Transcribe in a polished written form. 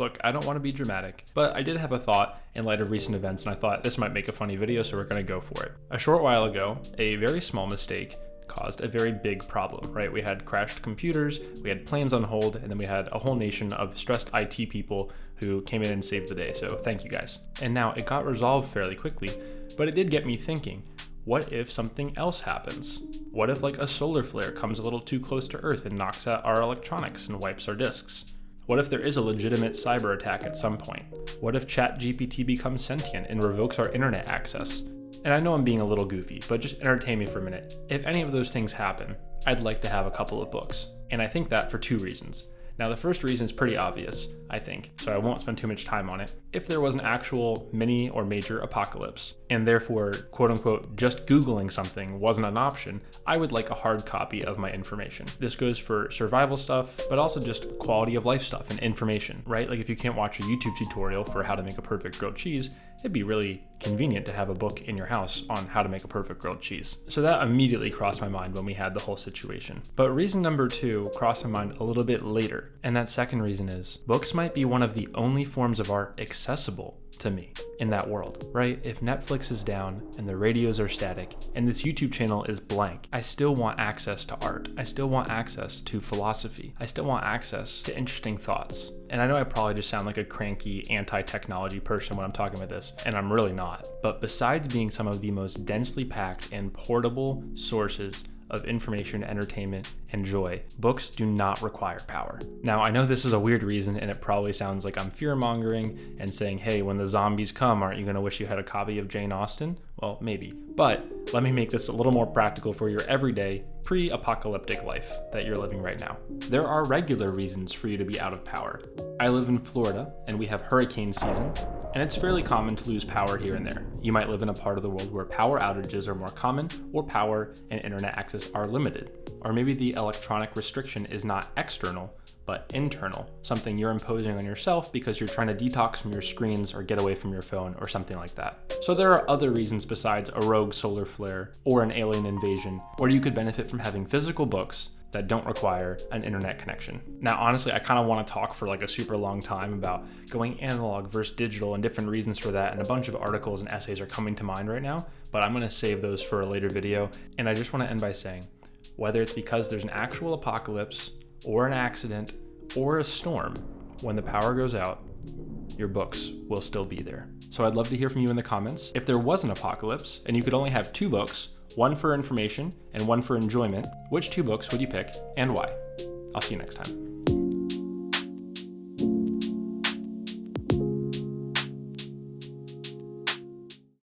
Look, I don't want to be dramatic, but I did have a thought in light of recent events, and I thought this might make a funny video, so we're going to go for it. A short while ago, a very small mistake caused a very big problem, right? We had crashed computers, we had planes on hold, and then we had a whole nation of stressed IT people who came in and saved the day, so thank you guys. And now it got resolved fairly quickly, but it did get me thinking, what if something else happens? What if like a solar flare comes a little too close to Earth and knocks out our electronics and wipes our disks? What if there is a legitimate cyber attack at some point? What if ChatGPT becomes sentient and revokes our internet access? And I know I'm being a little goofy, but just entertain me for a minute. If any of those things happen, I'd like to have a couple of books. And I think that for two reasons. Now, the first reason is pretty obvious, I think, so I won't spend too much time on it. If there was an actual mini or major apocalypse, and therefore, quote unquote, just Googling something wasn't an option, I would like a hard copy of my information. This goes for survival stuff, but also just quality of life stuff and information, right? Like if you can't watch a YouTube tutorial for how to make a perfect grilled cheese, it'd be really convenient to have a book in your house on how to make a perfect grilled cheese. So that immediately crossed my mind when we had the whole situation. But reason number two crossed my mind a little bit later. And that second reason is books might be one of the only forms of art accessible to me in that world, right? If Netflix is down and the radios are static and this YouTube channel is blank, I still want access to art. I still want access to philosophy. I still want access to interesting thoughts. And I know I probably just sound like a cranky anti-technology person when I'm talking about this, and I'm really not. But besides being some of the most densely packed and portable sources of information, entertainment, and joy, books do not require power. Now, I know this is a weird reason, and it probably sounds like I'm fear-mongering and saying, hey, when the zombies come, aren't you gonna wish you had a copy of Jane Austen? Well, maybe. But let me make this a little more practical for your everyday, pre-apocalyptic life that you're living right now. There are regular reasons for you to be out of power. I live in Florida, and we have hurricane season, and it's fairly common to lose power here and there. You might live in a part of the world where power outages are more common, or power and internet access are limited. Or maybe the electronic restriction is not external, but internal, something you're imposing on yourself because you're trying to detox from your screens or get away from your phone or something like that. So there are other reasons besides a rogue solar flare or an alien invasion where you could benefit from having physical books that don't require an internet connection. Now, honestly, I kind of want to talk for like a super long time about going analog versus digital and different reasons for that, and a bunch of articles and essays are coming to mind right now, but I'm going to save those for a later video. And I just want to end by saying, whether it's because there's an actual apocalypse or an accident or a storm, when the power goes out, your books will still be there. So I'd love to hear from you in the comments. If there was an apocalypse and you could only have two books, one for information and one for enjoyment, which two books would you pick and why? I'll see you next time.